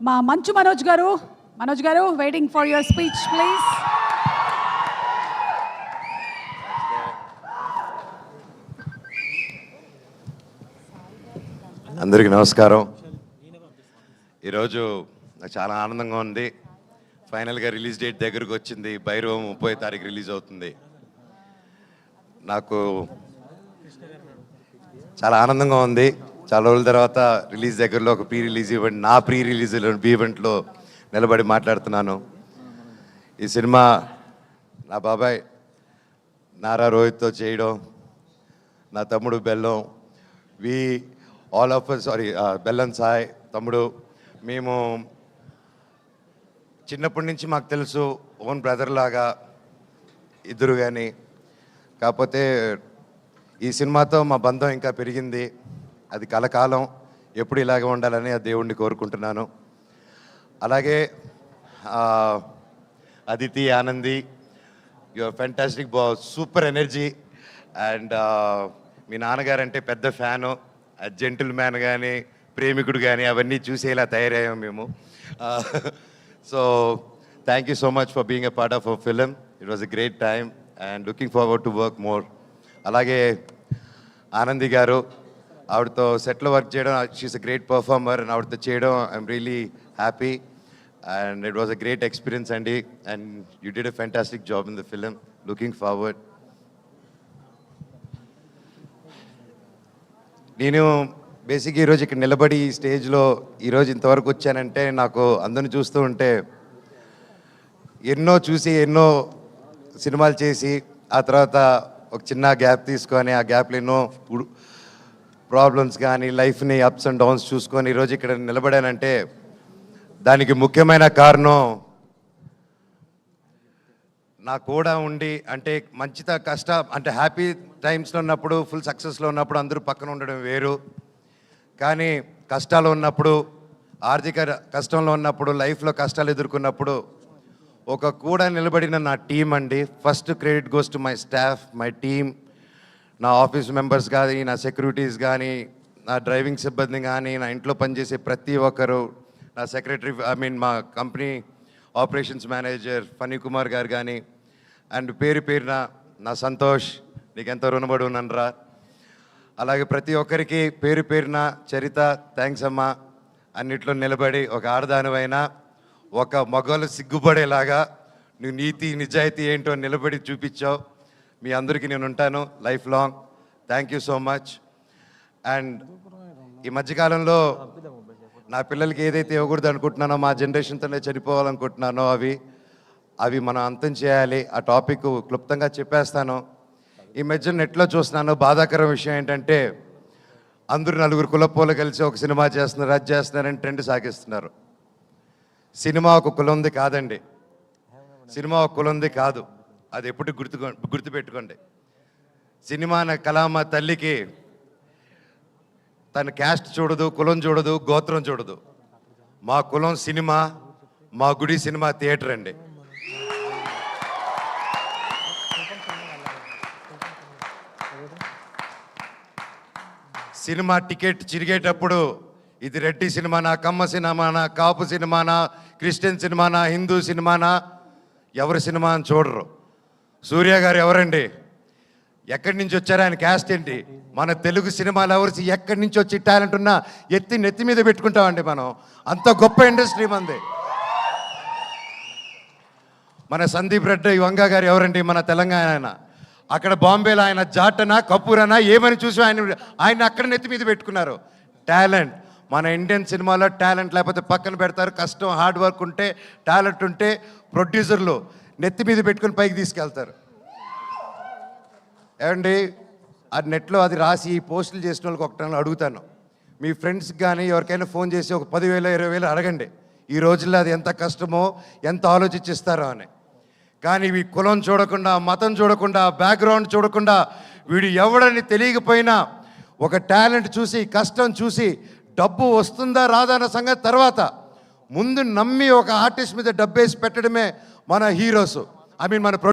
మా మంచు మనోజ్ గారు waiting for your speech please. అందరికీ నమస్కారం. ఈరోజు నాకు చాలా ఆనందంగా ఉంది. ఫైనల్గా రిలీజ్ డేట్ దగ్గరకు వచ్చింది. భైరవం 30వ తారీఖు రిలీజ్ అవుతుంది. నాకు చాలా ఆనందంగా ఉంది. చాలా రోజుల తర్వాత రిలీజ్ దగ్గరలో ఒక ప్రీ రిలీజ్ ఈవెంట్, నా ప్రీ రిలీజ్ ఈవెంట్లో నిలబడి మాట్లాడుతున్నాను. ఈ సినిమా నా బాబాయ్ నారా రోహిత్తో చేయడం, నా తమ్ముడు బెల్లం, ఆల్ ఆఫ్ సారీ బెల్లం సాయ్ తమ్ముడు, మేము చిన్నప్పటి నుంచి మాకు తెలుసు, ఓన్ బ్రదర్ లాగా ఇద్దరు. కానీ కాకపోతే ఈ సినిమాతో మా బంధం ఇంకా పెరిగింది. అది కలకాలం ఎప్పుడు ఇలాగే ఉండాలని ఆ దేవుణ్ణి కోరుకుంటున్నాను. అలాగే Aditi, Anandi, your fantastic, super energy. And మీ నాన్నగారు అంటే పెద్ద ఫ్యాను. జెంటిల్ మ్యాన్ కానీ, ప్రేమికుడు కానీ అవన్నీ చూసేలా తయారయ్యాం మేము. So thank you so much for being a part of our film. It was a great time and looking forward to work more. అలాగే ఆనంది గారు, ఆవిడతో సెట్లో వర్క్ చేయడం, she is a great performer. And ఆవిడతో చేయడం I'm really happy and it was a great experience అండి. And you did a fantastic job in the film. Looking forward. నేను బేసిక్గా ఈరోజు ఇక్కడ నిలబడి ఈ స్టేజ్లో ఈరోజు ఇంతవరకు వచ్చానంటే, నాకు అందరిని చూస్తూ ఉంటే ఎన్నో సినిమాలు చేసి ఆ తర్వాత ఒక చిన్న గ్యాప్ తీసుకొని, ఆ గ్యాప్లో ఎన్నో ప్రాబ్లమ్స్ కానీ లైఫ్ని అప్స్ అండ్ డౌన్స్ చూసుకొని ఈరోజు ఇక్కడ నిలబడానంటే దానికి ముఖ్యమైన కారణం నా కూడా ఉండి, అంటే అంటే హ్యాపీ టైమ్స్లో ఉన్నప్పుడు, ఫుల్ సక్సెస్లో ఉన్నప్పుడు అందరూ పక్కన ఉండడం వేరు. కానీ కష్టాలు ఉన్నప్పుడు, ఆర్థిక కష్టంలో ఉన్నప్పుడు, లైఫ్లో కష్టాలు ఎదుర్కొన్నప్పుడు ఒక కూడా నిలబడిన నా టీం అండి. First credit goes to my staff, my team, నా ఆఫీస్ మెంబర్స్ కానీ, నా సెక్యూరిటీస్ కానీ, నా డ్రైవింగ్ సిబ్బంది కానీ, నా ఇంట్లో పనిచేసే ప్రతి ఒక్కరు, నా సెక్రటరీ, మా company operations manager Phani Kumar గారు కానీ, అండ్ పేరున నా సంతోష్, నీకెంతో రుణపడి ఉన్నానురా. అలాగే ప్రతి ఒక్కరికి పేరున చరిత, థ్యాంక్స్ అమ్మా. అన్నిట్లో నిలబడి ఒక ఆడదానివైనా ఒక మగవాళ్ళు సిగ్గుపడేలాగా నువ్వు నీతి నిజాయితీ ఏంటో నిలబడి చూపించావు. మీ అందరికీ నేను ఉంటాను life long. Thank you so much. And ఈ మధ్యకాలంలో నా పిల్లలకి ఏదైతే ఇవ్వకూడదు అనుకుంటున్నానో, మా జనరేషన్తోనే చనిపోవాలనుకుంటున్నానో అవి మనం అంతం చేయాలి. ఆ టాపిక్ క్లుప్తంగా చెప్పేస్తాను. ఈ మధ్య నెట్లో చూస్తున్నాను, బాధాకరం విషయం ఏంటంటే అందరూ నలుగురు కులపోలు కలిసి ఒక సినిమా చేస్తున్నారు, అది చేస్తున్నారని ట్రెండ్ సాగిస్తున్నారు. సినిమా ఒక కులంది కాదండి. సినిమా ఒక కులంది కాదు. అది ఎప్పుడు గుర్తుపెట్టుకోండి. సినిమా అనే కళామ తల్లికి తన క్యాస్ట్ చూడదు, కులం చూడదు, గోత్రం చూడదు. మా కులం సినిమా, మా గుడి సినిమా థియేటర్ అండి. సినిమా టికెట్ చిరిగేటప్పుడు ఇది రెడ్డి సినిమానా, కమ్మ సినిమానా, కాపు సినిమానా, క్రిస్టియన్ సినిమానా, హిందూ సినిమానా, ఎవరి సినిమా అని చూడరు. సూర్య గారు ఎవరండి, ఎక్కడి నుంచి వచ్చారు, ఆయన క్యాస్ట్ ఏంటి, మన తెలుగు సినిమాలు ఎవరు ఎక్కడి నుంచి వచ్చి టాలెంట్ ఉన్నా నెత్తి మీద పెట్టుకుంటామండి మనం. అంత గొప్ప ఇండస్ట్రీ మంది. మన సందీప్ రెడ్డి వంగ గారు ఎవరండి, మన తెలంగాణ ఆయన. అక్కడ బాంబేలో ఆయన జాటనా, కపూరనా ఏమని చూసి ఆయన అక్కడ నెత్తి మీద పెట్టుకున్నారు. టాలెంట్ మన ఇండియన్ సినిమాలో టాలెంట్ లేకపోతే పక్కన పెడతారు. కష్టం, హార్డ్ వర్క్ ఉంటే, టాలెంట్ ఉంటే ప్రొడ్యూసర్లు నెత్తి మీద పెట్టుకుని పైకి తీసుకెళ్తారు. ఏమండి, ఆ నెట్లో అది రాసి ఈ పోస్టులు చేసిన వాళ్ళకి ఒకటి అడుగుతాను, మీ ఫ్రెండ్స్కి కానీ ఎవరికైనా ఫోన్ చేసి ఒక 10,000 20,000 అడగండి. ఈ రోజుల్లో అది ఎంత కష్టమో, ఎంత ఆలోచించిస్తారో అని. కానీ ఈ కులం చూడకుండా, మతం చూడకుండా, బ్యాక్గ్రౌండ్ చూడకుండా, వీడు ఎవడని తెలియకపోయినా ఒక టాలెంట్ చూసి, కష్టం చూసి, డబ్బు వస్తుందా రాదా అన్న సంగతి తర్వాత ముందు నమ్మి ఒక ఆర్టిస్ట్ మీద డబ్బేసి పెట్టడమే మన హీరోస్. మన